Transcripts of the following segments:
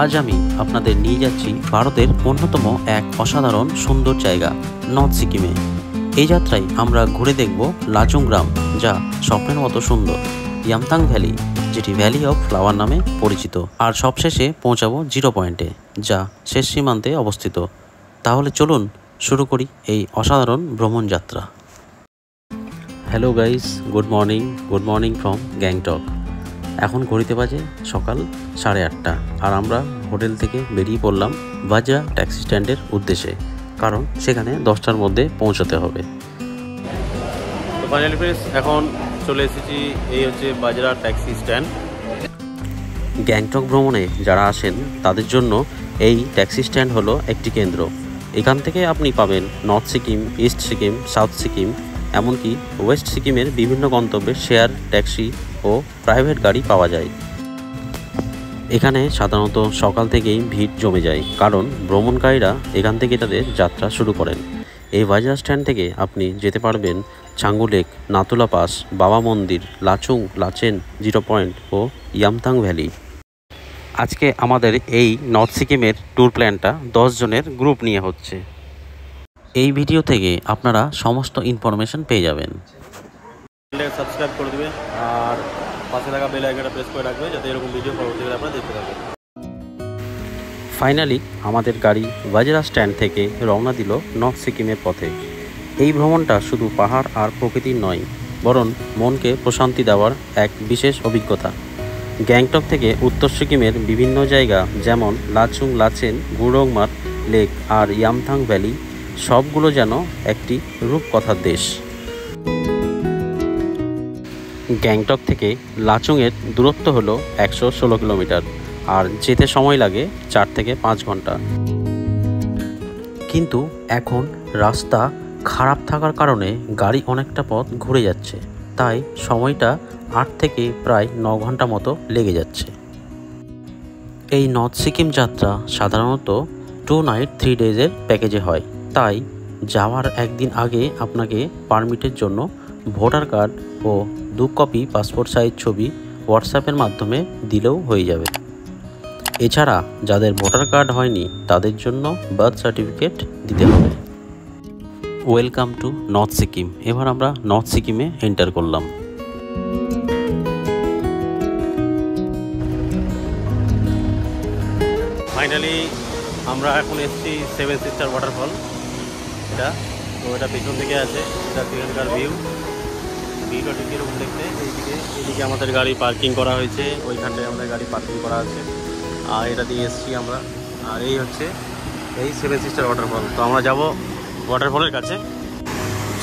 আজ আমি আপনাদের নিয়ে যাচ্ছি ভারতের অন্যতম এক অসাধারণ সুন্দর জায়গা নর্থ সিকিমে। এই যাত্রায় আমরা ঘুরে দেখব লাচুং গ্রাম, যা স্বপ্নের মতো সুন্দর, ইয়ামথাং ভ্যালি, যেটি ভ্যালি অফ ফ্লাওয়ার নামে পরিচিত, আর সবশেষে পৌঁছাবো জিরো পয়েন্টে, যা শেষ সীমান্তে অবস্থিত। তাহলে চলুন শুরু করি এই অসাধারণ ভ্রমণ যাত্রা। Hello guys, good morning from Gangtok. এখন ঘড়িতে বাজে সকাল 8:30, আর আমরা হোটেল থেকে বেরিয়ে পড়লাম বাজরা ট্যাক্সি স্ট্যান্ডের উদ্দেশ্যে, কারণ সেখানে 10টার মধ্যে পৌঁছাতে হবে। তো ফাইনালি ফ্রেন্ডস, এখন চলে এসেছি, এই হচ্ছে বাজরা ট্যাক্সি স্ট্যান্ড। গ্যাংটক ভ্রমণে যারা আসেন তাদের জন্য এই ট্যাক্সি স্ট্যান্ড হলো একটি কেন্দ্র। এখান থেকে আপনি পাবেন north Sikkim, east Sikkim, south Sikkim, এমনকি ওয়েস্ট সিকিমের বিভিন্ন গন্তব্যে শেয়ার ট্যাক্সি ও প্রাইভেট গাড়ি পাওয়া যায়। এখানে সাধারণত সকাল থেকেই ভিড় জমে যায়, কারণ ভ্রমণকারীরা এখান থেকে তাদের যাত্রা শুরু করেন। এই বাজরা স্ট্যান্ড থেকে আপনি যেতে পারবেন ছাঙ্গু লেক, নাতুলা পাস, বাবা মন্দির, লাচুং, লাচেন, জিরো পয়েন্ট ও ইয়ামথাং ভ্যালি। আজকে আমাদের এই নর্থ সিকিমের ট্যুর প্ল্যানটা 10 জনের গ্রুপ নিয়ে হচ্ছে। এই ভিডিও থেকে আপনারা সমস্ত ইনফরমেশন পেয়ে যাবেন। সাবস্ক্রাইব করে দেবে আর পাশে থাকা বেল আইকনটা প্রেস করে রাখবে, যাতে এরকম ভিডিও পরবর্তীকালে আপনারা দেখতে পাবেন। ফাইনালি আমাদের গাড়ি বাজরা স্ট্যান্ড থেকে রওনা দিল নর্থ সিকিমের পথে। এই ভ্রমণটা শুধু পাহাড় আর প্রকৃতির নয়, বরং মনকে প্রশান্তি দেওয়ার এক বিশেষ অভিজ্ঞতা। গ্যাংটক থেকে উত্তর সিকিমের বিভিন্ন জায়গা যেমন লাচুং, লাচেন, গুরংমার লেক আর ইয়ামথাং ভ্যালি, সবগুলো যেন একটি রূপকথার দেশ। গ্যাংটক থেকে লাচুংয়ের দূরত্ব হলো 116 কিলোমিটার, আর যেতে সময় লাগে 4 থেকে 5 ঘন্টা। কিন্তু এখন রাস্তা খারাপ থাকার কারণে গাড়ি অনেকটা পথ ঘুরে যাচ্ছে, তাই সময়টা 8 থেকে প্রায় 9 ঘন্টা মতো লেগে যাচ্ছে। এই নর্থ সিকিম যাত্রা সাধারণত 2 নাইট 3 ডেজের প্যাকেজে হয়, তাই যাওয়ার একদিন আগে আপনাকে পারমিটের জন্য ভোটার কার্ড ও 2 কপি পাসপোর্ট সাইজ ছবি হোয়াটসঅ্যাপের মাধ্যমে দিলেও হয়ে যাবে। এছাড়া যাদের ভোটার কার্ড হয়নি তাদের জন্য বার্থ সার্টিফিকেট দিতে হবে। Welcome to north Sikkim. এবার আমরা নর্থ সিকিমে এন্টার করলাম। ফাইনালি আমরা এখন এসেছি 7 সিস্টার ওয়াটারফল। এটা পেছন থেকে আছে, এটা সেখানকার ভিউটা ঠিক এরকম দেখতে। এইদিকে আমাদের গাড়ি পার্কিং করা হয়েছে, ওইখানটায় আমাদের গাড়ি পার্কিং করা আছে, আর এটা দিয়ে এসেছি আমরা। আর এই হচ্ছে এই 7 সিস্টার ওয়াটারফল। তো আমরা যাব ওয়াটারফলের কাছে।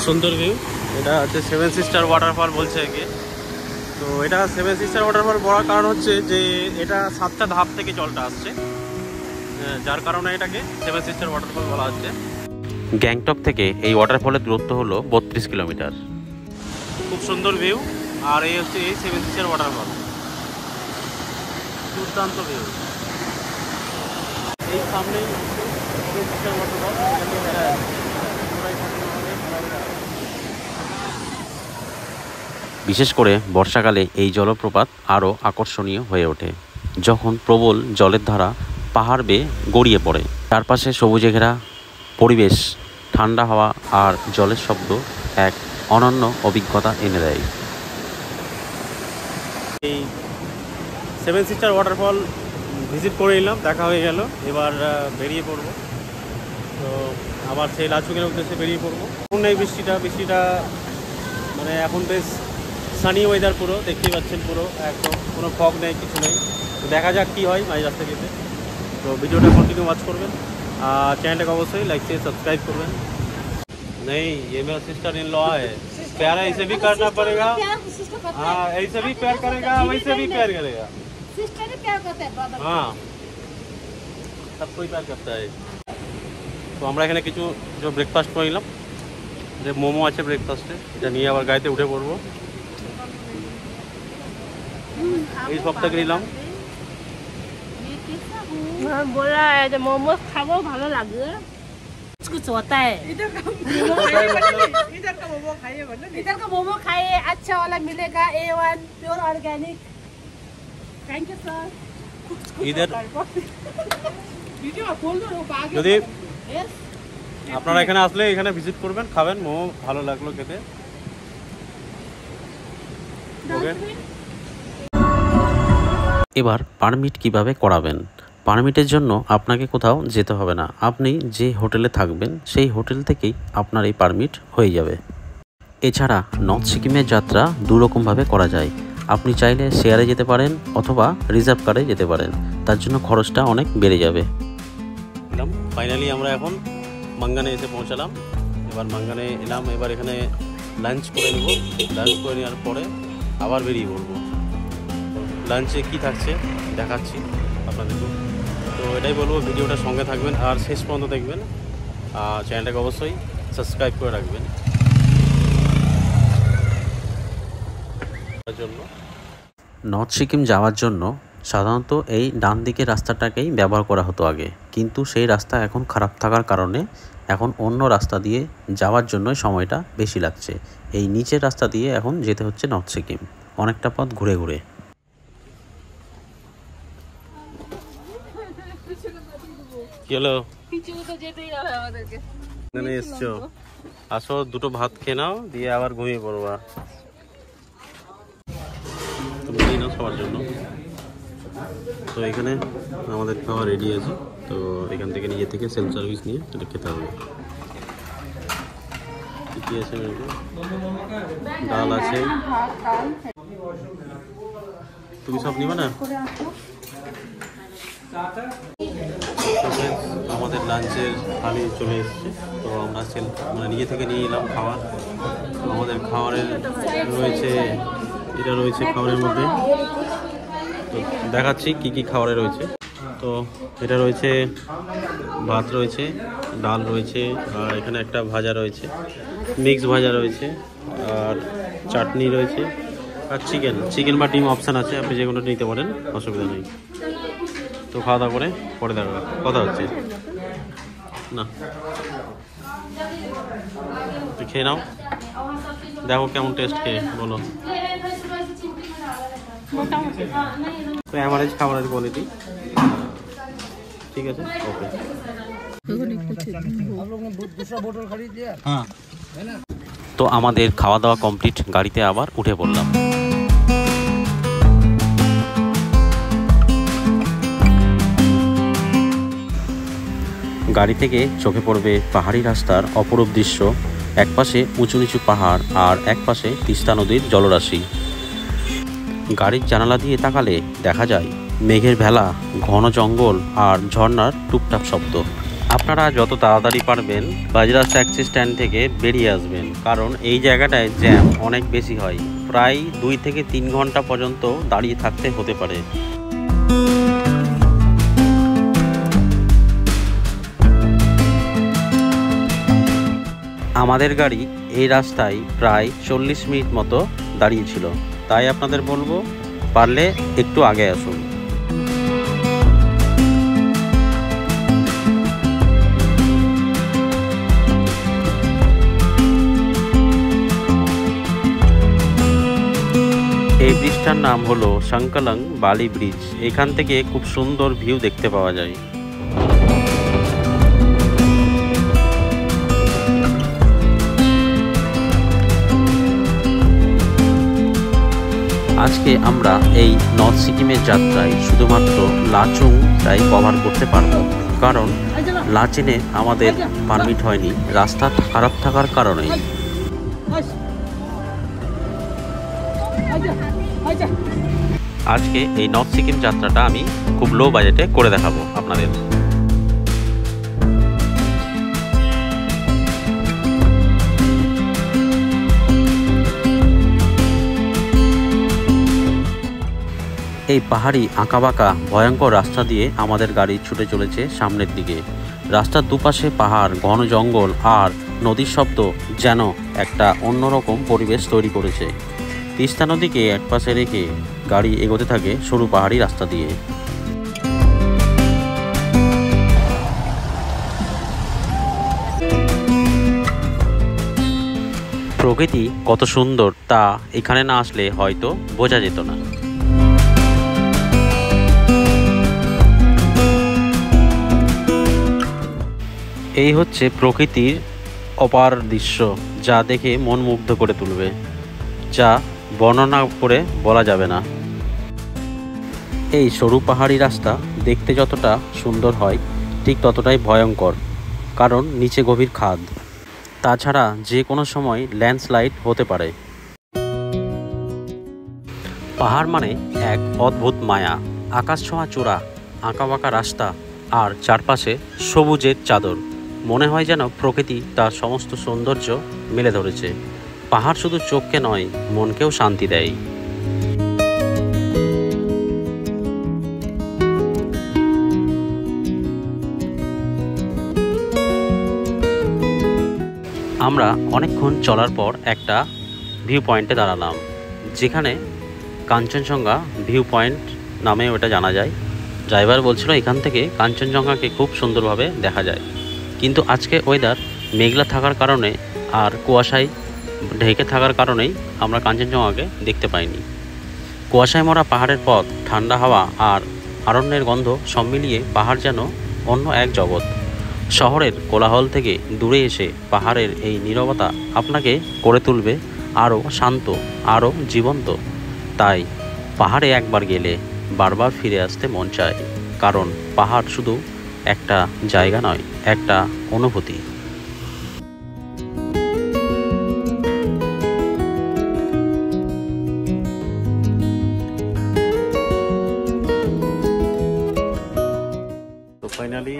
সুন্দর ভিউ, এটা হচ্ছে 7 সিস্টার ওয়াটারফল বলছে একে। তো এটা 7 সিস্টার ওয়াটারফল বলার কারণ হচ্ছে যে এটা 7টা ধাপ থেকে জলটা আসছে, যার কারণে এটাকে 7 সিস্টার ওয়াটারফল বলা হচ্ছে। গ্যাংটক থেকে এই ওয়াটারফলের দূরত্ব হলো 32 কিলোমিটার। খুব সুন্দর ভিউ। আর এই হচ্ছে এই 7 সিস্টার ওয়াটারফল, দুর্দান্ত ভিউ। এই সামনেই 7 সিস্টার ওয়াটারফল। বিশেষ করে বর্ষাকালে এই জলপ্রপাত আরও আকর্ষণীয় হয়ে ওঠে, যখন প্রবল জলের ধারা পাহাড় বেয়ে গড়িয়ে পড়ে। চারপাশে সবুজে ঘেরা পরিবেশ, ঠান্ডা হাওয়া আর জলের শব্দ এক অনন্য অভিজ্ঞতা এনে দেয়। এই 7 সিস্টার ওয়াটারফল ভিজিট করে নিলাম, দেখা হয়ে গেল। এবার বেরিয়ে পড়ব। তো আবার সেই লাচুংয়ের উদ্দেশ্যে বেরিয়ে পড়বো। এখন নেই বৃষ্টিটা মানে এখন বেশ সানি ওয়েদার, পুরো দেখতেই পাচ্ছেন, পুরো একদম কোনো ফগ নেই, কিছু নেই। তো দেখা যাক কী হয় মাঝ রাস্তা যেতে। তো ভিডিওটা কন্টিনিউ ওয়াচ করবেন, আর চ্যানেলটাকে অবশ্যই লাইক से सब्सक्राइब করবেন। नहीं, ये मेरा सिस्टर इन लॉ है, प्यार ऐसे भी करना पड़ेगा। हाँ, ऐसे भी प्यार करेगा, वैसे भी प्यार करेगा। सिस्टर ही प्यार करता है बाबा। हाँ, सब कोई प्यार करता है। তো আমরা এখানে কিছু ব্রেকফাস্ট করে নিলাম, যে মোমো আছে ব্রেকফাস্টে, এটা নিয়ে আবার গাড়িতে উঠে পড়বো। এই সবটাকে নিলাম। बोला है जो मोमो खाओ ভালো লাগে। कुछ होता है इधर का मोमो खाइए, अच्छा वाला मिलेगा, A1 pure organic. Thank you sir. ঈদের যদি আপনারা এখানে আসলে এখানে ভিজিট করবেন, খাবেন, মোমো ভালো লাগলো খেতে। ওকে, এবার পারমিট কিভাবে করাবেন। পারমিটের জন্য আপনাকে কোথাও যেতে হবে না, আপনি যে হোটেলে থাকবেন সেই হোটেল থেকেই আপনার এই পারমিট হয়ে যাবে। এছাড়া নর্থ সিকিমের যাত্রা দুরকমভাবে করা যায়। আপনি চাইলে শেয়ারে যেতে পারেন অথবা রিজার্ভ কারে যেতে পারেন, তার জন্য খরচটা অনেক বেড়ে যাবে। ফাইনালি আমরা এখন মাঙ্গানে এসে পৌঁছালাম। এবার মাঙ্গানে এলাম, এবার এখানে লাঞ্চ করে নেব। লাঞ্চ করে নেওয়ার পরে আবার বেরিয়ে পড়বো। লাঞ্চে কি থাকছে দেখাচ্ছি আপনাদেরকে। তো এটাই বলবো, ভিডিওটা সঙ্গে থাকবেন আর শেষ পর্যন্ত দেখবেন। চ্যানেলটাকে অবশ্যই সাবস্ক্রাইব করে রাখবেন জন্য। নর্থ সিকিম যাওয়ার জন্য সাধারণত এই ডান দিকের রাস্তাটাকেই ব্যবহার করা হতো আগে, কিন্তু সেই রাস্তা এখন খারাপ থাকার কারণে এখন অন্য রাস্তা দিয়ে যাওয়ার জন্য সময়টা বেশি লাগছে। এই নিচের রাস্তা দিয়ে এখন যেতে হচ্ছে নর্থ সিকিম, অনেকটা পথ ঘুরে ঘুরে। কি হলো, এখানে এসছো, আসো দুটো ভাত খেয়ে নাও, দিয়ে আবার ঘুমিয়ে পড়বা। তুমি নাও সবার জন্য। তো এখানে আমাদের খাওয়া রেডি আছে, তো এখান থেকে নিজে থেকে সেলফ সার্ভিস নিয়ে এটা খেতে হবে। কি আছে, ডাল আছে, তুমি সব নিবে না? আমাদের লাঞ্চের থালি চলে এসছে, তো আমরা নিজে থেকে নিয়ে এলাম খাবার। তো আমাদের খাবারের রয়েছে, এটা রয়েছে খাবারের মধ্যে, তো দেখাচ্ছি কি কি খাবারে রয়েছে। তো এটা রয়েছে ভাত রয়েছে, ডাল রয়েছে, আর এখানে একটা ভাজা রয়েছে, মিক্স ভাজা রয়েছে, আর চাটনি রয়েছে, আর চিকেন বা ডিম অপশান আছে, আপনি যে কোনো নিতে পারেন, অসুবিধা নেই। তো খাওয়া দাওয়া করে পরে দেখা কথা হচ্ছে না, তো খেয়ে নাও, দেখো কেমন টেস্ট, খেয়ে বলো। তো অ্যাভারেজ খাবারের কোয়ালিটি ঠিক আছে, ওকে। তো আমাদের খাওয়া দাওয়া কমপ্লিট, গাড়িতে আবার উঠে পড়লাম। গাড়ি থেকে চোখে পড়বে পাহাড়ি রাস্তার অপরূপ দৃশ্য। একপাশে উঁচু নিচু পাহাড় আর একপাশে তিস্তা নদীর জলরাশি। গাড়ির জানালা দিয়ে তাকালে দেখা যায় মেঘের ভেলা, ঘন জঙ্গল আর ঝর্ণার টুপটাপ শব্দ। আপনারা যত তাড়াতাড়ি পারবেন বাজরাস ট্যাক্সি স্ট্যান্ড থেকে বেরিয়ে আসবেন, কারণ এই জায়গাটায় জ্যাম অনেক বেশি হয়, প্রায় 2 থেকে 3 ঘন্টা পর্যন্ত দাঁড়িয়ে থাকতে হতে পারে। আমাদের গাড়ি এই রাস্তায় প্রায় 40 মিনিট মতো দাঁড়িয়েছিল, তাই আপনাদের বলবো পারলে একটু আগে আসুন। এই ব্রিজটার নাম হলো সংকলং বালি ব্রিজ। এখান থেকে খুব সুন্দর ভিউ দেখতে পাওয়া যায়। আজকে আমরা এই নর্থ সিকিমের যাত্রায় শুধুমাত্র লাচুংটাই কভার করতে পারবো, কারণ লাচেনে আমাদের পারমিট হয়নি রাস্তা খারাপ থাকার কারণেই। আজকে এই নর্থ সিকিম যাত্রাটা আমি খুব লো বাজেটে করে দেখাবো আপনাদের। এই পাহাড়ি আঁকাবাঁকা ভয়ঙ্কর রাস্তা দিয়ে আমাদের গাড়ি ছুটে চলেছে সামনের দিকে। রাস্তার দুপাশে পাহাড়, ঘন জঙ্গল আর নদীর শব্দ যেন একটা অন্যরকম পরিবেশ তৈরি করেছে। তিস্তা নদীকে একপাশে রেখে গাড়ি এগোতে থাকে সরু পাহাড়ি রাস্তা দিয়ে। প্রকৃতি কত সুন্দর তা এখানে না আসলে হয়তো বোঝা যেত না। এই হচ্ছে প্রকৃতির অপার দৃশ্য, যা দেখে মন মুগ্ধ করে তুলবে, যা বর্ণনা করে বলা যাবে না। এই সরু পাহাড়ি রাস্তা দেখতে যতটা সুন্দর হয় ঠিক ততটাই ভয়ঙ্কর, কারণ নিচে গভীর খাদ। তাছাড়া যে কোনো সময় ল্যান্ডস্লাইড হতে পারে। পাহাড় মানে এক অদ্ভুত মায়া, আকাশ ছোঁয়া চূড়া, আঁকাবাঁকা রাস্তা আর চারপাশে সবুজের চাদর। মনে হয় যেন প্রকৃতি তার সমস্ত সৌন্দর্য মেলে ধরেছে। পাহাড় শুধু চোখকে নয়, মনকেও শান্তি দেয়। আমরা অনেকক্ষণ চলার পর একটা ভিউ পয়েন্টে দাঁড়ালাম, যেখানে কাঞ্চনজঙ্ঘা ভিউ পয়েন্ট নামে ওটা জানা যায়। ড্রাইভার বলছিল এখান থেকে কাঞ্চনজঙ্ঘাকে খুব সুন্দরভাবে দেখা যায়, কিন্তু আজকে ওয়েদার মেঘলা থাকার কারণে আর কুয়াশায় ঢেকে থাকার কারণেই আমরা কাঞ্চনজঙ্ঘাকে দেখতে পাইনি। কুয়াশায় মরা পাহাড়ের পথ, ঠান্ডা হাওয়া আর অরণ্যের গন্ধ সব মিলিয়ে পাহাড় যেন অন্য এক জগৎ। শহরের কোলাহল থেকে দূরে এসে পাহাড়ের এই নীরবতা আপনাকে করে তুলবে আরও শান্ত, আরও জীবন্ত। তাই পাহাড়ে একবার গেলে বারবার ফিরে আসতে মন চায়, কারণ পাহাড় শুধু একটা জায়গা নয়, একটা অনুভূতি। তো ফাইনালি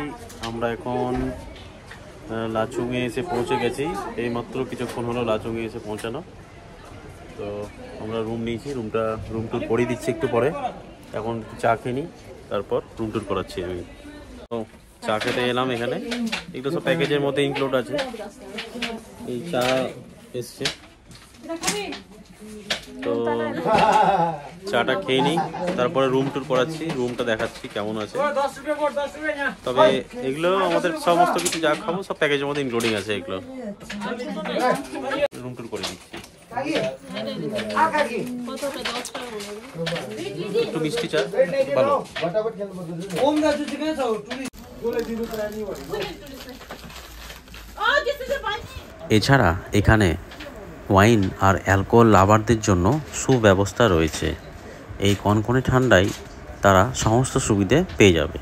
আমরা এখন লাচুংয়ে এসে পৌঁছে গেছি। এইমাত্র কিছুক্ষণ হলো লাচুংয়ে এসে পৌঁছানো। তো আমরা রুম নিয়েছি, রুম টুর করিয়ে দিচ্ছি একটু পরে। এখন একটু চা খেয়ে নিই, তারপর রুম টুর করাচ্ছি আমি। তো চা খেতে এলাম এখানে, এগুলো সব প্যাকেজের মধ্যে ইনক্লুড আছে। এই চা এসছে, তো চাটা খেয়ে নিই, তারপরে রুম টুর করাচ্ছি, রুমটা দেখাচ্ছি কেমন আছে। তবে এগুলো আমাদের সমস্ত কিছু যা খাবো সব প্যাকেজের মধ্যে ইনক্লুডিং আছে। এগুলো রুম টুর করে দিচ্ছি। একটু মিষ্টি চা ভালো। এছাড়া এখানে ওয়াইন আর অ্যালকোহল লাভারদের জন্য সুব্যবস্থা রয়েছে। এই কনকনে ঠান্ডায় তারা সমস্ত সুবিধে পেয়ে যাবে।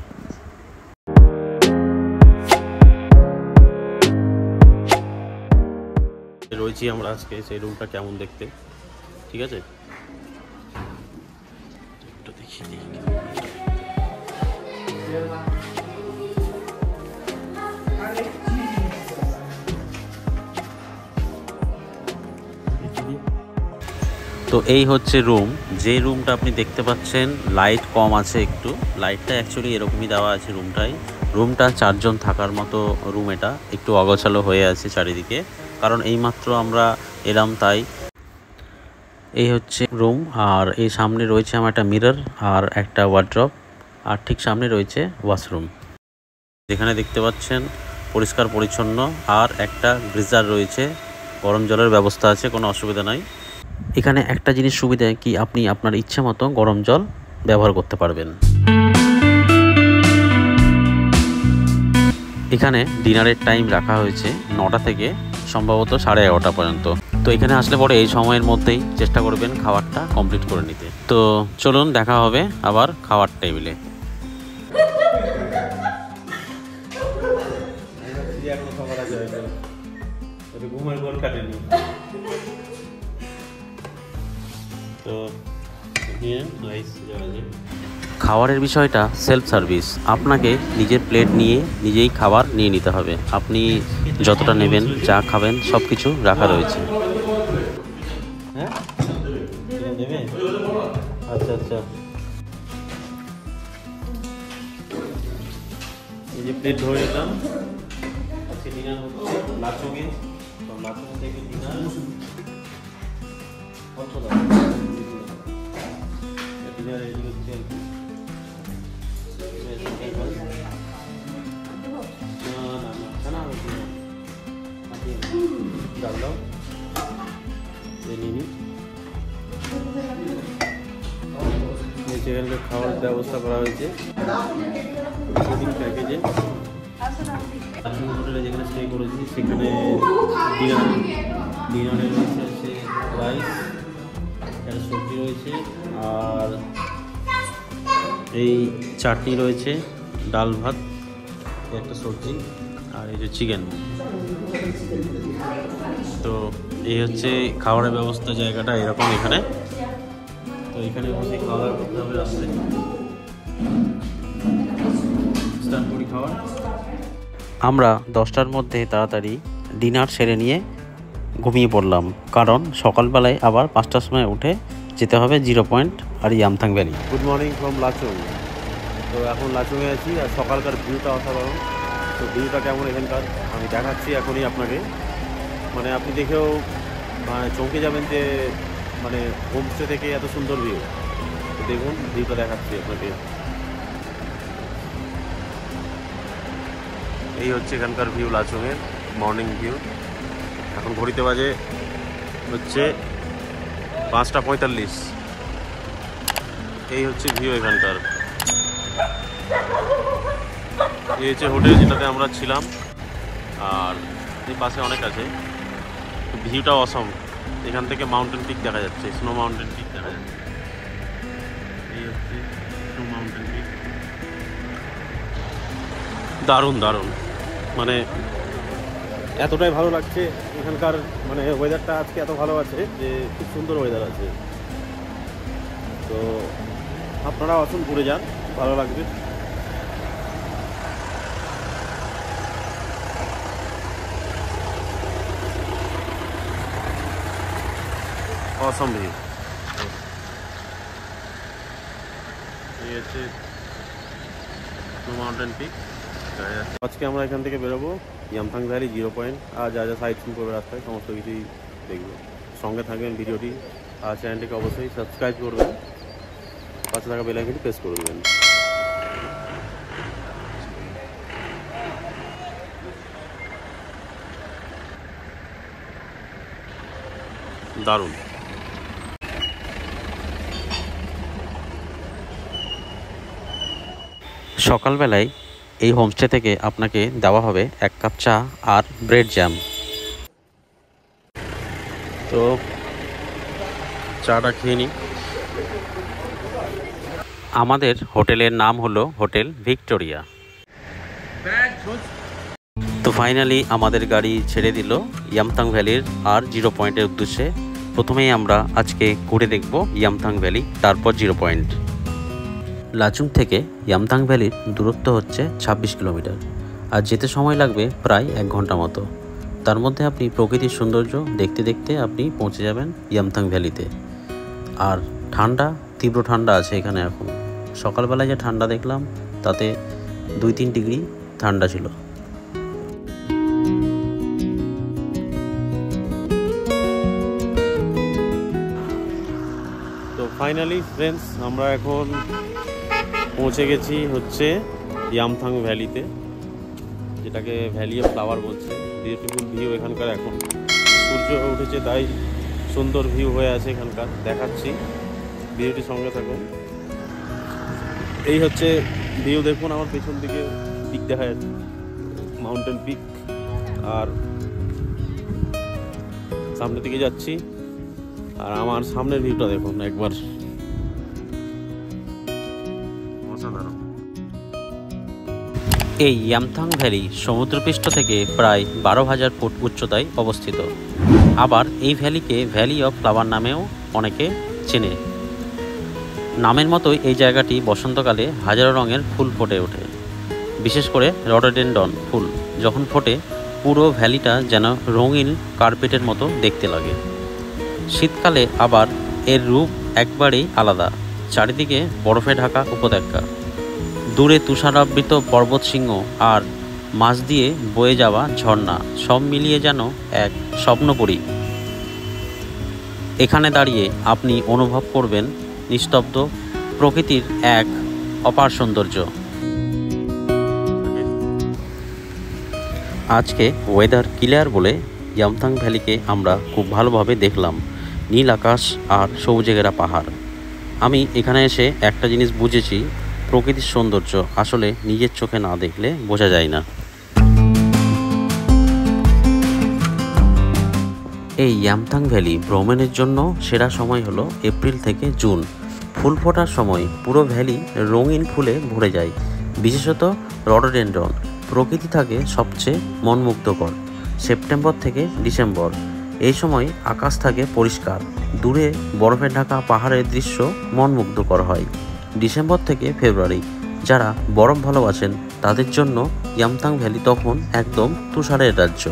রয়েছি আমরা আজকে, সেই রুমটা কেমন দেখতে, ঠিক আছে একটু দেখিয়ে দিই। তো এই হচ্ছে রুম। যে রুমটা আপনি দেখতে পাচ্ছেন লাইট কম আছে একটু, লাইটটা অ্যাকচুয়ালি এরকমই দেওয়া আছে রুমটা 4 জন থাকার মতো রুম। এটা একটু অগোছালো হয়ে আছে চারিদিকে, কারণ এইমাত্র আমরা এলাম তাই। এই হচ্ছে রুম, আর এই সামনে রয়েছে আমার একটা মিরর আর একটা ওয়ার্ড্রপ, আর ঠিক সামনে রয়েছে ওয়াশরুম, যেখানে দেখতে পাচ্ছেন পরিষ্কার পরিচ্ছন্ন, আর একটা গিজার রয়েছে, গরম জলের ব্যবস্থা আছে, কোনো অসুবিধা নাই। এখানে একটা জিনিস সুবিধা কি, আপনি আপনার ইচ্ছা মতো গরম জল ব্যবহার করতে পারবেন। এখানে ডিনারের টাইম রাখা হয়েছে 9টা থেকে সম্ভবত 11:30 পর্যন্ত। তো এখানে আসলে পরে এই সময়ের মধ্যেই চেষ্টা করবেন খাবারটা কমপ্লিট করে নিতে। তো চলুন দেখা হবে আবার খাওয়ার টেবিলে। খাবারের বিষয়টা সেলফ সার্ভিস, আপনাকে নিজের প্লেট নিয়ে নিজেই খাবার নিয়ে নিতে হবে। আপনি যতটা নেবেন, যা খাবেন সব কিছু রাখা রয়েছে। আচ্ছা আচ্ছা, এই যে প্লেট ধরে নিলাম। আজকে ডিনার হচ্ছে লাচুংয়ে, তো লাচুং থেকে ডিনার কত দাম? ডিনার রেডি হচ্ছে আর কি। সেখানে খাওয়ার ব্যবস্থা করা হয়েছে প্যাকেজে। হোটেলে যেখানে স্টে করেছি সেখানে ডিনারে রয়েছে হচ্ছে রাইস, একটা সবজি রয়েছে, আর এই চাটনি রয়েছে, ডাল ভাত, একটা সবজি, আর এই যে চিকেন। তো এই হচ্ছে খাবারের ব্যবস্থা, জায়গাটা এরকম এখানে। তো এখানে বসে খাওয়া দাওয়া করতে হবে রাত্রে। স্টার্ট করি খাওয়া। আমরা 10টার মধ্যে তাড়াতাড়ি ডিনার সেরে নিয়ে ঘুমিয়ে পড়লাম, কারণ সকালবেলায় আবার 5টার সময় উঠে যেতে হবে 0 পয়েন্ট আর Yumthang valley. Good morning from Lachung. তো এখন লাচুংয়ে আছি, আর সকালকার ভিউটা অসাধারণ। তো ভিউটা কেমন এখানকার আমি দেখাচ্ছি এখনই আপনাকে। মানে আপনি দেখেও মানে চমকে যাবেন যে মানে হোমস্টে থেকে এত সুন্দর ভিউ। তো দেখুন ভিউটা দেখাচ্ছি আপনাকে। এই হচ্ছে এখানকার ভিউ, লাচুংয়ের মর্নিং ভিউ। এখন ঘড়িতে বাজে হচ্ছে 5:45। এই হচ্ছে ভিউ এখানকার। এই হচ্ছে হোটেল যেটাতে আমরা ছিলাম, আর এই পাশে অনেক আছে। ভিউটা অসম। এখান থেকে মাউন্টেন পিক দেখা যাচ্ছে, স্নো মাউন্টেন পিক দেখা যাচ্ছে। এই হচ্ছে স্নো মাউন্টেন পিক। দারুণ দারুণ, মানে এতটাই ভালো লাগছে এখানকার। মানে ওয়েদারটা আজকে এত ভালো আছে যে খুব সুন্দর ওয়েদার আছে। তো আপনারা আসুন, ঘুরে যান, ভালো লাগবে। অসম ভিউ। এই হচ্ছে স্নো মাউন্টেন পিক। আজকে আমরা এখান থেকে বেরোবো ইয়ামথাং ভ্যালি 0 পয়েন্ট, আর যা যা সাইট সিন করবে রাস্তায় সমস্ত কিছুই দেখবো। সঙ্গে থাকবেন ভিডিওটি, আর চ্যানেলটিকে অবশ্যই সাবস্ক্রাইব করবেন, পাশে থাকা বেল আইকনটি প্রেস করে দেবেন। দারুণ। সকালবেলায় এই হোমস্টে থেকে আপনাকে দেওয়া হবে 1 কাপ চা আর ব্রেড জ্যাম। তো চাটা খেয়ে নিই। আমাদের হোটেলের নাম হলো হোটেল ভিক্টোরিয়া। তো ফাইনালি আমাদের গাড়ি ছেড়ে দিল ইয়ামথাং ভ্যালির আর 0 পয়েন্টের উদ্দেশ্যে। প্রথমেই আমরা আজকে ঘুরে দেখব ইয়ামথাং ভ্যালি, তারপর 0 পয়েন্ট। লাচুং থেকে ইয়ামথাং ভ্যালির দূরত্ব হচ্ছে 26 কিলোমিটার, আর যেতে সময় লাগবে প্রায় 1 ঘন্টা মতো। তার মধ্যে আপনি প্রকৃতির সৌন্দর্য দেখতে দেখতে আপনি পৌঁছে যাবেন ইয়ামথাং ভ্যালিতে। আর ঠান্ডা, তীব্র ঠান্ডা আছে এখানে। এখন সকালবেলায় যে ঠান্ডা দেখলাম তাতে 2-3 ডিগ্রি ঠান্ডা ছিল। তো ফাইনালি ফ্রেন্ডস, আমরা এখন পৌঁছে গেছি হচ্ছে ইয়ামথাং ভ্যালিতে, যেটাকে ভ্যালি অফ ফ্লাওয়ার বলছে। বিউটিফুল ভিউ এখানকার। এখন সূর্য উঠেছে, তাই সুন্দর ভিউ হয়ে আছে এখানকার। দেখাচ্ছি, ভিউটির সঙ্গে থাকুন। এই হচ্ছে ভিউ, দেখুন আমার পেছন দিকে পিক দেখা যাচ্ছে, মাউন্টেন পিক। আর সামনের দিকে যাচ্ছি, আর আমার সামনের ভিউটা দেখুন একবার, অসাধারণ। এই ইয়ামথাং ভ্যালি সমুদ্রপৃষ্ঠ থেকে প্রায় 12,000 ফুট উচ্চতায় অবস্থিত। আবার এই ভ্যালিকে ভ্যালি অফ ফ্লাওয়ার নামেও অনেকে চেনে। নামের মতোই এই জায়গাটি বসন্তকালে হাজারো রঙের ফুল ফুটে ওঠে। বিশেষ করে রডোডেনড্রন ফুল যখন ফোটে, পুরো ভ্যালিটা যেন রঙিন কার্পেটের মতো দেখতে লাগে। শীতকালে আবার এর রূপ একবারেই আলাদা। চারিদিকে বরফে ঢাকা উপত্যকা, দূরে তুষারাবৃত পর্বতশৃঙ্গ, আর মাছ দিয়ে বয়ে যাওয়া ঝর্ণা, সব মিলিয়ে যেন এক স্বপ্নপুরী। এখানে দাঁড়িয়ে আপনি অনুভব করবেন নিস্তব্ধ প্রকৃতির এক অপার সৌন্দর্য। আজকে ওয়েদার ক্লিয়ার বলে ইয়ামথাং ভ্যালিকে আমরা খুব ভালোভাবে দেখলাম। নীল আকাশ আর সবুজে ঘেরা পাহাড়। আমি এখানে এসে একটা জিনিস বুঝেছি, প্রকৃতির সৌন্দর্য আসলে নিজের চোখে না দেখলে বোঝা যায় না। এই ইয়ামথাং ভ্যালি ভ্রমণের জন্য সেরা সময় হলো এপ্রিল থেকে জুন। ফুল ফোটার সময় পুরো ভ্যালি রঙিন ফুলে ভরে যায়, বিশেষত রডোডেনড্রন। প্রকৃতি থাকে সবচেয়ে মনমুগ্ধকর সেপ্টেম্বর থেকে ডিসেম্বর। এই সময় আকাশ থাকে পরিষ্কার, দূরে বরফে ঢাকা পাহাড়ের দৃশ্য মনমুগ্ধকর হয়। ডিসেম্বর থেকে ফেব্রুয়ারি, যারা বরফ ভালোবাসেন তাদের জন্য ইয়ামথাং ভ্যালি তখন একদম তুষারের রাজ্য।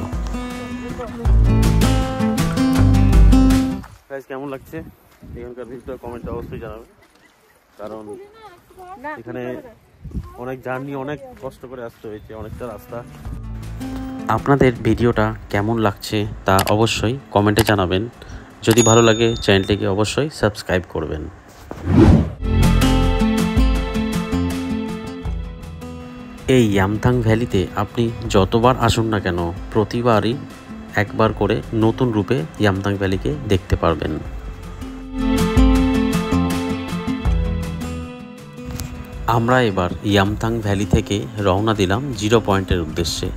কেমন লাগছে এখানকার ভিউটা কমেন্টে অবশ্যই জানাবেন, কারণ এখানে অনেক জার্নি, অনেক কষ্ট করে আসতে হয়েছে, অনেকটা রাস্তা। আপনাদের ভিডিওটা কেমন লাগছে তা অবশ্যই কমেন্টে জানাবেন। যদি ভালো লাগে চ্যানেলটিকে অবশ্যই সাবস্ক্রাইব করবেন। এই ইয়ামথাং ভ্যালিতে আপনি যতবার আসুন না কেন প্রতিবারই একবার করে নতুন রূপে ইয়ামথাং ভ্যালিকে দেখতে পারবেন। আমরা এবার ইয়ামথাং ভ্যালি থেকে রওনা দিলাম জিরো পয়েন্টের উদ্দেশ্যে।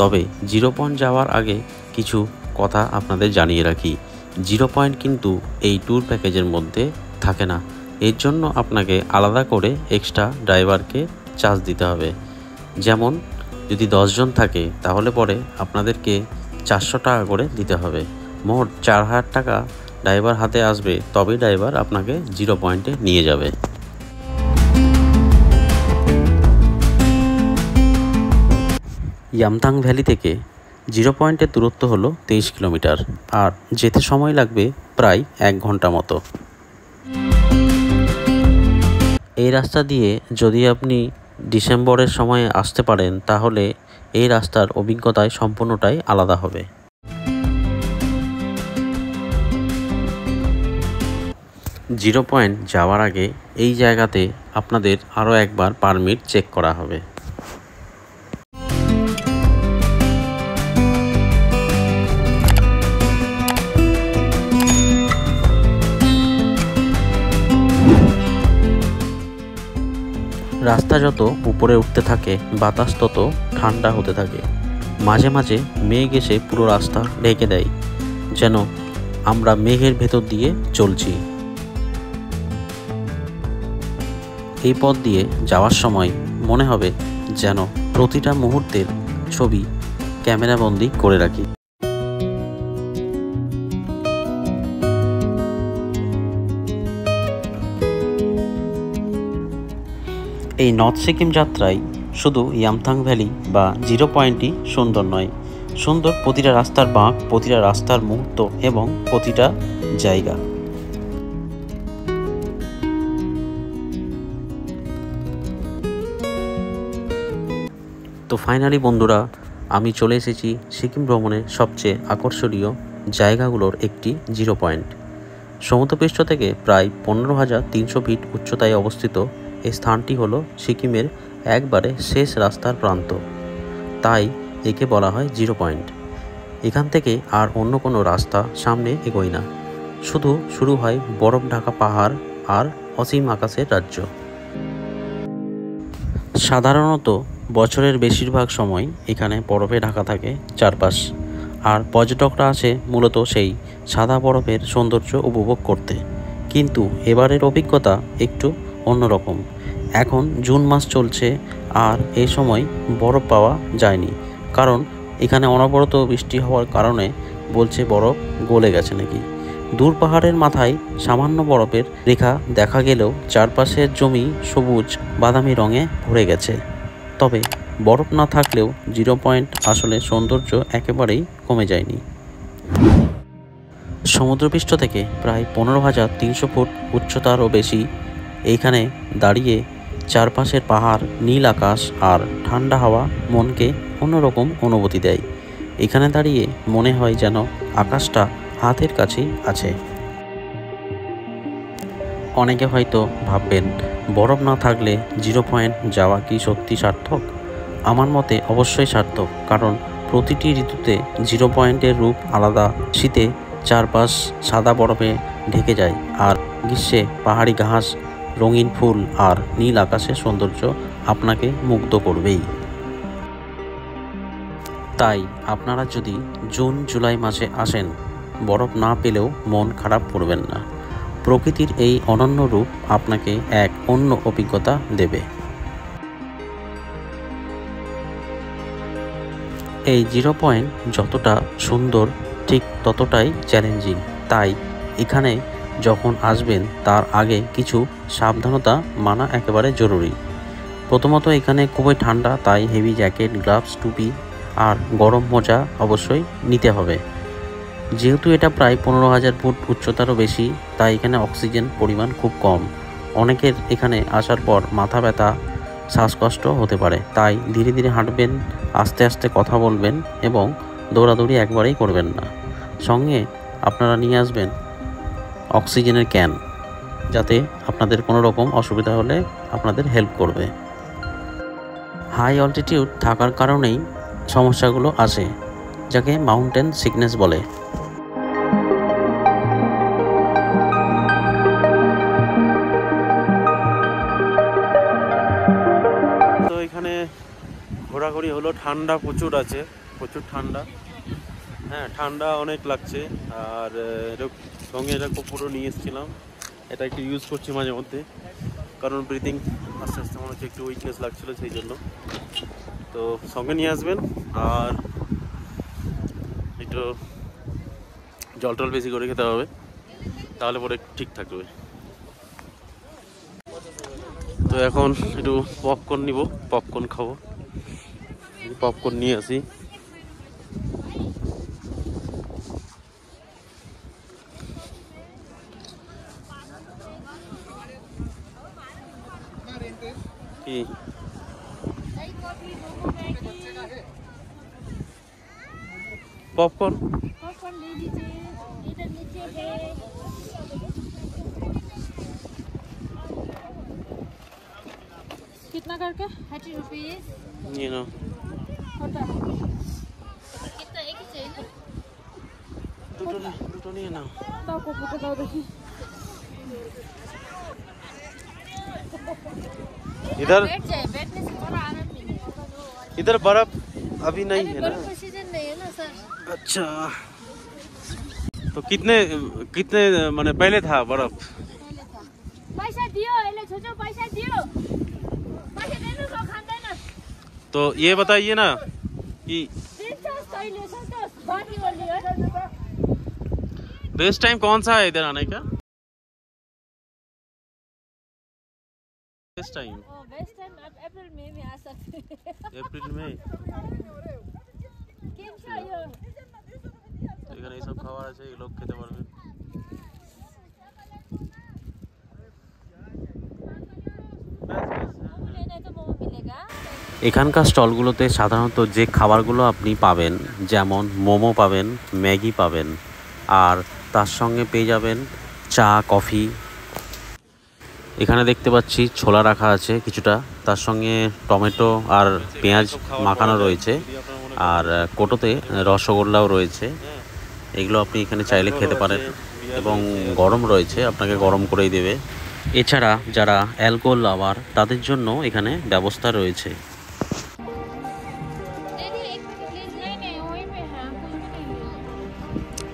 তবে জিরো পয়েন্ট যাওয়ার আগে কিছু কথা আপনাদের জানিয়ে রাখি। জিরো পয়েন্ট কিন্তু এই ট্যুর প্যাকেজের মধ্যে থাকে না, এর জন্য আপনাকে আলাদা করে এক্সট্রা ড্রাইভারকে চার্জ দিতে হবে। যেমন যদি 10 জন থাকে তাহলে পরে আপনাদেরকে 400 টাকা করে দিতে হবে। মোট 4000 টাকা ড্রাইভার হাতে আসবে, তবেই ড্রাইভার আপনাকে জিরো পয়েন্টে নিয়ে যাবে। ইয়ামথাং ভ্যালি থেকে জিরো পয়েন্টের দূরত্ব হলো 23 কিলোমিটার, আর যেতে সময় লাগবে প্রায় 1 ঘন্টা মতো। এই রাস্তা দিয়ে যদি আপনি ডিসেম্বরের সময়ে আসতে পারেন তাহলে এই রাস্তার অভিজ্ঞতায় সম্পূর্ণটাই আলাদা হবে। জিরো পয়েন্ট যাওয়ার আগে এই জায়গাতে আপনাদের আরও একবার পারমিট চেক করা হবে। রাস্তা যত উপরে উঠতে থাকে বাতাস তত ঠান্ডা হতে থাকে। মাঝে মাঝে মেঘ এসে পুরো রাস্তা ঢেকে দেয়, যেন আমরা মেঘের ভেতর দিয়ে চলছি। এই পথ দিয়ে যাওয়ার সময় মনে হবে যেন প্রতিটা মুহূর্তের ছবি ক্যামেরাবন্দি করে রাখি। এই নর্থ সিকিম যাত্রায় শুধু ইয়ামথাং ভ্যালি বা জিরো পয়েন্টই সুন্দর নয়, সুন্দর প্রতিটা রাস্তার বাঁক, প্রতিটা রাস্তার মুহূর্ত এবং প্রতিটা জায়গা। তো ফাইনালি বন্ধুরা, আমি চলে এসেছি সিকিম ভ্রমণের সবচেয়ে আকর্ষণীয় জায়গাগুলোর একটি জিরো পয়েন্ট। সমুদ্রপৃষ্ঠ থেকে প্রায় 15,300 ফিট উচ্চতায় অবস্থিত এই স্থানটি হলো সিকিমের একবারে শেষ রাস্তার প্রান্ত, তাই একে বলা হয় জিরো পয়েন্ট। এখান থেকে আর অন্য কোনো রাস্তা সামনে এগোয় না, শুধু শুরু হয় বরফ ঢাকা পাহাড় আর অসীম আকাশের রাজ্য। সাধারণত বছরের বেশিরভাগ সময় এখানে বরফে ঢাকা থাকে চারপাশ, আর পর্যটকরা আসে মূলত সেই সাদা বরফের সৌন্দর্য উপভোগ করতে। কিন্তু এবারের অভিজ্ঞতা একটু অন্যরকম। এখন জুন মাস চলছে আর এই সময় বরফ পাওয়া যায়নি, কারণ এখানে অনবরত বৃষ্টি হওয়ার কারণে বলছে বরফ গলে গেছে নাকি। দূর পাহাড়ের মাথায় সামান্য বরফের রেখা দেখা গেলেও চারপাশের জমি সবুজ বাদামি রঙে ভরে গেছে। তবে বরফ না থাকলেও জিরো পয়েন্ট আসলে সৌন্দর্য একেবারেই কমে যায়নি। সমুদ্রপৃষ্ঠ থেকে প্রায় 15,300 ফুট উচ্চতারও বেশি এইখানে দাঁড়িয়ে চারপাশের পাহাড়, নীল আকাশ আর ঠান্ডা হাওয়া মনকে অন্যরকম অনুভূতি দেয়। এখানে দাঁড়িয়ে মনে হয় যেন আকাশটা হাতের কাছেই আছে। অনেকে হয়তো ভাববেন বরফ না থাকলে জিরো পয়েন্ট যাওয়া কি সত্যি সার্থক? আমার মতে অবশ্যই সার্থক, কারণ প্রতিটি ঋতুতে জিরো পয়েন্টের রূপ আলাদা। শীতে চারপাশ সাদা বরফে ঢেকে যায়, আর গ্রীষ্মে পাহাড়ি ঘাস, রঙিন ফুল আর নীল আকাশের সৌন্দর্য আপনাকে মুগ্ধ করবেই। তাই আপনারা যদি জুন জুলাই মাসে আসেন বরফ না পেলেও মন খারাপ করবেন না। প্রকৃতির এই অনন্য রূপ আপনাকে এক অন্য অভিজ্ঞতা দেবে। এই 0 পয়েন্ট যতটা সুন্দর ঠিক ততটাই চ্যালেঞ্জিং, তাই এখানে যখন আসবেন তার আগে কিছু সাবধানতা মানা একেবারে জরুরি। প্রথমত এখানে খুবই ঠান্ডা, তাই হেভি জ্যাকেট, গ্লাভস, টুপি আর গরম মোজা অবশ্যই নিতে হবে। যেহেতু এটা প্রায় 15,000 ফুট উচ্চতারও বেশি, তাই এখানে অক্সিজেন পরিমাণ খুব কম। অনেকের এখানে আসার পর মাথা ব্যথা, শ্বাসকষ্ট হতে পারে, তাই ধীরে ধীরে হাঁটবেন, আস্তে আস্তে কথা বলবেন এবং দৌড়াদৌড়ি একবারেই করবেন না। সঙ্গে আপনারা নিয়ে আসবেন অক্সিজেনের ক্যান, যাতে আপনাদের কোনো রকম অসুবিধা হলে আপনাদের হেল্প করবে। হাই অল্টিটিউড থাকার কারণেই সমস্যাগুলো আসে, যাকে মাউন্টেন সিকনেস বলে। তো এখানে ঘোরাঘুরি হলো, ঠান্ডা প্রচুর আছে, প্রচুর ঠান্ডা। হ্যাঁ, ঠান্ডা অনেক লাগছে। আর সঙ্গে এটা পুরো নিয়ে এসেছিলাম, এটা একটু ইউজ করছি মাঝে মধ্যে, কারণ ব্রিথিং আস্তে আস্তে মনে হচ্ছে একটু উইকনেস লাগছিলো, সেই জন্য। তো সঙ্গে নিয়ে আসবেন, আর একটু জল টল বেশি করে খেতে হবে, তাহলে পরে ঠিক থাকবে। তো এখন একটু পপকর্ন নিব, পপকর্ন খাবো। পপকর্ন নিয়ে আসি। কি पॉपकॉर्न ले लीजिए, इधर नीचे है। कितना करके? 30 रुपीज। ये ना कितना, एक ही चाहिए ना? टूटो नहीं है ना। बताओ देखिए। इधर बैठने से थोड़ा आराम मिलेगा। इधर बर्फ अभी नहीं है ना। बर्फ का सीजन नहीं है ना सर। अच्छा, तो कितने कितने माने पहले था बर्फ? पहले था। पैसा दियो, एले छोटो पैसा दियो। पैसा देनु को खाँदैन। तो ये बताइए ना कि बेस्ट टाइम कौन सा है इधर आने का? बेस्ट टाइम आप अप्रैल में भी आ सकते हैं। अप्रैल में এখানে এইসব খাবার আছে, এই লোক খেতে পারবে। এখানকার স্টলগুলোতে সাধারণত যে খাবারগুলো আপনি পাবেন, যেমন মোমো পাবেন, ম্যাগি পাবেন, আর তার সঙ্গে পেয়ে যাবেন চা, কফি। এখানে দেখতে পাচ্ছি ছোলা রাখা আছে কিছুটা, তার সঙ্গে টমেটো আর পেঁয়াজ মাখানো রয়েছে, আর কোটোতে রসগোল্লাও রয়েছে। এগুলো আপনি এখানে চাইলে খেতে পারেন, এবং গরম রয়েছে, আপনাকে গরম করেই দেবে। এছাড়া যারা অ্যালকোহল লাভার তাদের জন্য এখানে ব্যবস্থা রয়েছে।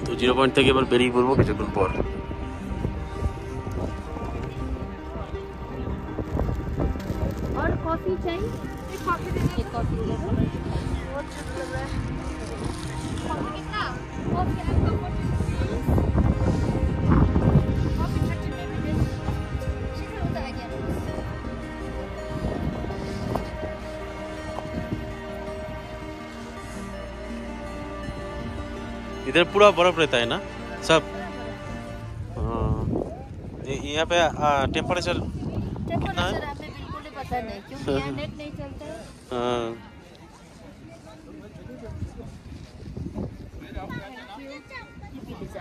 তো 0 পয়েন্ট থেকে এবার বেরিয়ে পড়বো কিছুক্ষণ পর। और कॉफी चाहिए? एक कॉफी दे दो। एक कॉफी दे दो। बहुत अच्छा लग रहा है। कॉफी कितना? कॉफी आपका 40 कॉफी 30 में भी दे दो। शीघ्र होता है क्या? इधर पूरा बर्फ रहता है ना सब? यहाँ पे टेम्परेचर टेम्परेचर हमें बिल्कुल ही पता नहीं, क्योंकि यहाँ नेट नहीं चलता है।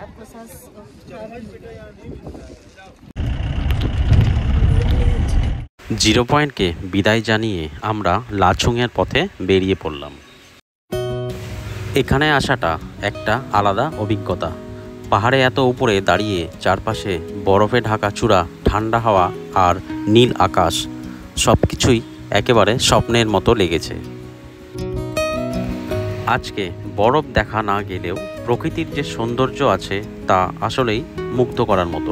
आपको सांस 0 পয়েন্টকে বিদায় জানিয়ে আমরা লাচুংয়ের পথে বেরিয়ে পড়লাম। এখানে আসাটা একটা আলাদা অভিজ্ঞতা। পাহাড়ে এত উপরে দাঁড়িয়ে চারপাশে বরফে ঢাকা চূড়া, ঠান্ডা হাওয়া আর নীল আকাশ, সব কিছুই একেবারে স্বপ্নের মতো লেগেছে। আজকে বরফ দেখা না গেলেও প্রকৃতির যে সৌন্দর্য আছে তা আসলেই মুগ্ধ করার মতো।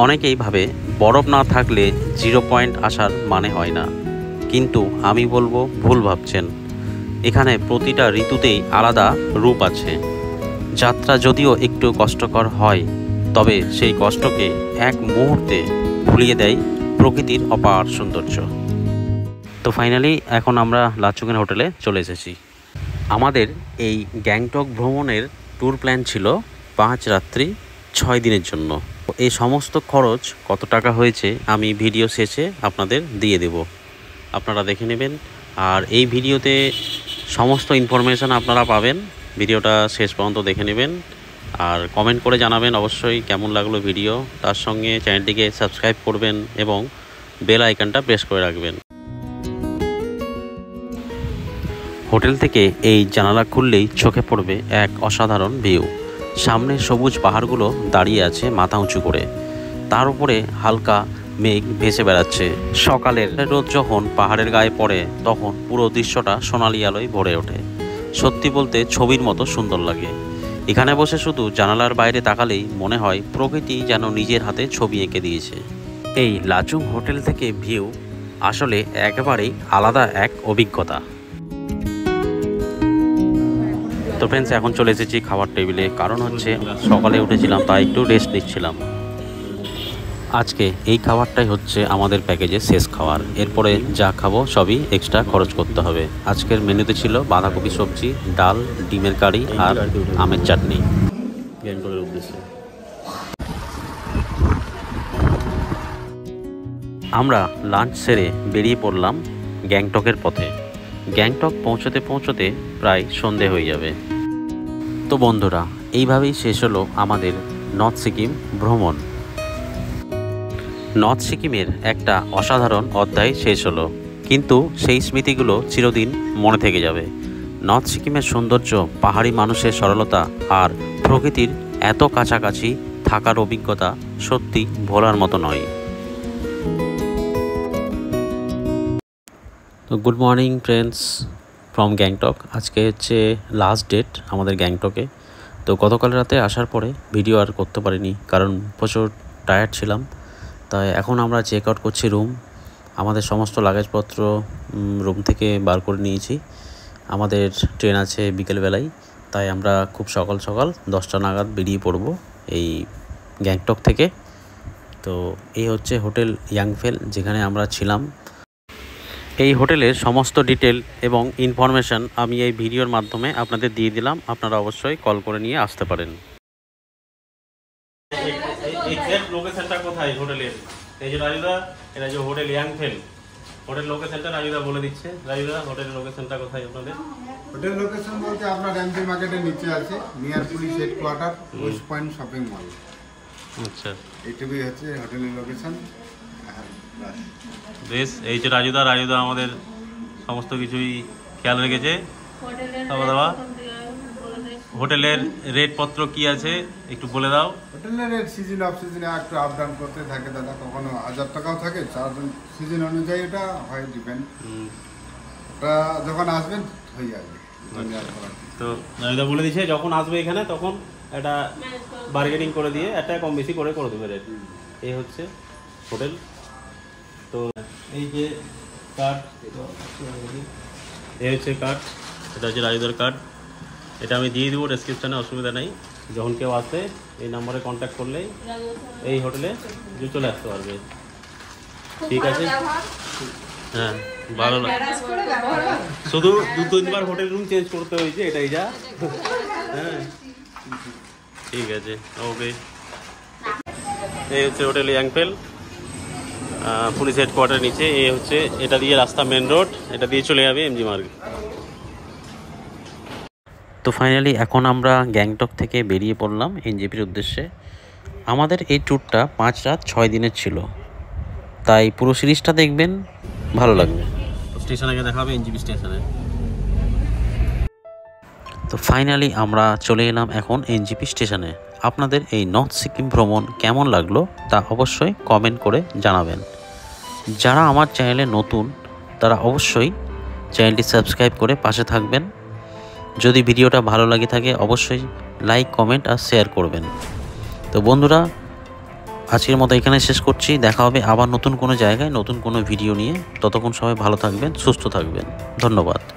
অনেকেই ভাবে বরফ না থাকলে 0 পয়েন্ট আসার মানে হয় না, কিন্তু আমি বলবো ভুল ভাবছেন। এখানে প্রতিটা ঋতুতেই আলাদা রূপ আছে। যাত্রা যদিও একটু কষ্টকর হয়, তবে সেই কষ্টকে এক মুহূর্তে ভুলিয়ে দেয় প্রকৃতির অপার সৌন্দর্য। তো ফাইনালি এখন আমরা লাচুং হোটেলে চলে এসেছি। আমাদের এই গ্যাংটক ভ্রমণের ট্যুর প্ল্যান ছিল 5 রাত্রি 6 দিনের জন্য। এই সমস্ত খরচ কত টাকা হয়েছে আমি ভিডিও শেষে আপনাদের দিয়ে দেব, আপনারা দেখে নেবেন। আর এই ভিডিওতে সমস্ত ইনফরমেশান আপনারা পাবেন, ভিডিওটা শেষ পর্যন্ত দেখে নেবেন। আর কমেন্ট করে জানাবেন অবশ্যই কেমন লাগলো ভিডিও। তার সঙ্গে চ্যানেলটিকে সাবস্ক্রাইব করবেন এবং বেল আইকনটা প্রেস করে রাখবেন। হোটেল থেকে এই জানালা খুললেই চোখে পড়বে এক অসাধারণ ভিউ। সামনে সবুজ পাহাড়গুলো দাঁড়িয়ে আছে মাথা উঁচু করে, তার উপরে হালকা মেঘ ভেসে বেড়াচ্ছে। সকালের রোদ যখন পাহাড়ের গায়ে পড়ে তখন পুরো দৃশ্যটা সোনালি আলোয় ভরে ওঠে। সত্যি বলতে ছবির মতো সুন্দর লাগে। এখানে বসে শুধু জানালার বাইরে তাকালেই মনে হয় প্রকৃতি যেন নিজের হাতে ছবি এঁকে দিয়েছে। এই লাচুং হোটেল থেকে ভিউ আসলে একেবারেই আলাদা এক অভিজ্ঞতা। তো ফ্রেন্ডস, এখন চলে এসেছি খাবার টেবিলে। কারণ হচ্ছে সকালে উঠেছিলাম তাই একটু রেস্ট নিচ্ছিলাম। আজকে এই খাবারটাই হচ্ছে আমাদের প্যাকেজের শেষ খাবার। এরপরে যা খাবো সবই এক্সট্রা খরচ করতে হবে। আজকের মেনুতে ছিল বাঁধাকপি সবজি, ডাল, ডিমের কারি আর আমের চাটনি। গ্যাংটকের উদ্দেশ্যে আমরা লাঞ্চ সেরে বেরিয়ে পড়লাম গ্যাংটকের পথে। গ্যাংটক পৌঁছতে পৌঁছতে প্রায় সন্ধে হয়ে যাবে। তো বন্ধুরা, এইভাবেই শেষ হলো আমাদের নর্থ সিকিম ভ্রমণ। নর্থ সিকিমের একটা অসাধারণ অধ্যায় শেষ হলো, কিন্তু সেই স্মৃতিগুলো চিরদিন মনে থেকে যাবে। নর্থ সিকিমের সৌন্দর্য, পাহাড়ি মানুষের সরলতা আর প্রকৃতির এত কাছাকাছি থাকার অভিজ্ঞতা সত্যি ভোলার মতো নয়। তো good morning friends from Gangtok. আজকে হচ্ছে লাস্ট ডেট আমাদের গ্যাংটকে। তো গতকাল রাতে আসার পরে ভিডিও আর করতে পারিনি, কারণ প্রচুর টায়ার্ড ছিলাম। তাই এখন আমরা চেক আউট করছি রুম। আমাদের সমস্ত লাগেজপত্র রুম থেকে বার করে নিয়েছি। আমাদের ট্রেন আছে বিকেলবেলায়, তাই আমরা খুব সকাল সকাল 10টা নাগাদ বেরিয়ে পড়ব এই গ্যাংটক থেকে। তো এই হচ্ছে হোটেল ইয়াংফেল, যেখানে আমরা ছিলাম। এই হোটেলের সমস্ত ডিটেল এবং ইনফরমেশান আমি এই ভিডিওর মাধ্যমে আপনাদের দিয়ে দিলাম। আপনারা অবশ্যই কল করে নিয়ে আসতে পারেন। এক্সাক্ট লোকেশনটা কোথায় হোটেলের? এই যে রাজুদা, এটা যে হোটেল ইয়াংফেল, হোটেল লোকেশনটা রাজুদা বলে দিচ্ছে। রাজুদা, হোটেলের লোকেশনটা কোথায় আপনাদের? হোটেল লোকেশন বলতে আপনার এমপি মার্কেটের নিচে আছে, near police headquarter, West point shopping mall. আচ্ছা, এইটুকুই হচ্ছে হোটেলের লোকেশন। বেশ, এই যে রাজুদা আমাদের সমস্ত কিছুই খেয়াল রেখেছে। খাওয়া দাওয়া, হোটেলের রেট পত্র কি আছে একটু বলে দাও। হোটেলের রেট সিজন অফ সিজনে একটু আপ ডাউন করতে থাকে দাদা, কখনো 1000 টাকাও থাকে, সিজন অনুযায়ী এটা হয় ডিপেন্ড। ওটা যখন আসবেন হয়ে যাবে। তো রাজুদা বলে দিচ্ছে যখন আসবে এখানে তখন একটা বার্গেনিং করে দিয়ে একটা কম বেশি করে দেবে রেট। এই হচ্ছে হোটেল। তো এই যে কার্ড, এই হচ্ছে কার্ড, এটা হচ্ছে রাজুদার কার্ড। এটা আমি দিয়ে দেবো ডেসক্রিপশানে, অসুবিধা নেই। যখন কেউ আসে এই নাম্বারে কন্ট্যাক্ট করলেই এই হোটেলে চলে আসতে পারবে। ঠিক আছে? হ্যাঁ, ভালো লাগে। শুধু 2-3বার হোটেল রুম চেঞ্জ করতে হয়েছে, এটাই যা। হ্যাঁ, ঠিক আছে, ওকে। এই হচ্ছে হোটেল ইয়াংফেল, পুলিশ হেডকোয়ার্টার নিচে। এই হচ্ছে, এটা দিয়ে রাস্তা মেন রোড, এটা দিয়ে চলে যাবে এমজি মার্কেট। তো ফাইনালি এখন আমরা গ্যাংটক থেকে বেরিয়ে পড়লাম এনজেপির উদ্দেশ্যে। আমাদের এই ট্যুরটা 5 রাত 6 দিনের ছিল, তাই পুরো সিরিজটা দেখবেন, ভালো লাগবে। স্টেশনে গিয়ে দেখা হবে, এনজেপি স্টেশনে। তো ফাইনালি আমরা চলে এলাম এখন এনজেপি স্টেশনে। আপনাদের এই নর্থ সিকিম ভ্রমণ কেমন লাগলো তা অবশ্যই কমেন্ট করে জানাবেন। যারা আমার চ্যানেলে নতুন তারা অবশ্যই চ্যানেলটি সাবস্ক্রাইব করে পাশে থাকবেন। যদি ভিডিওটা ভালো লাগে থাকে অবশ্যই লাইক, কমেন্ট আর শেয়ার করবেন। তো বন্ধুরা, আজকের মতো এখানে শেষ করছি। দেখা হবে আবার নতুন কোনো জায়গায় নতুন কোনো ভিডিও নিয়ে। ততক্ষণ সবাই ভালো থাকবেন, সুস্থ থাকবেন। ধন্যবাদ।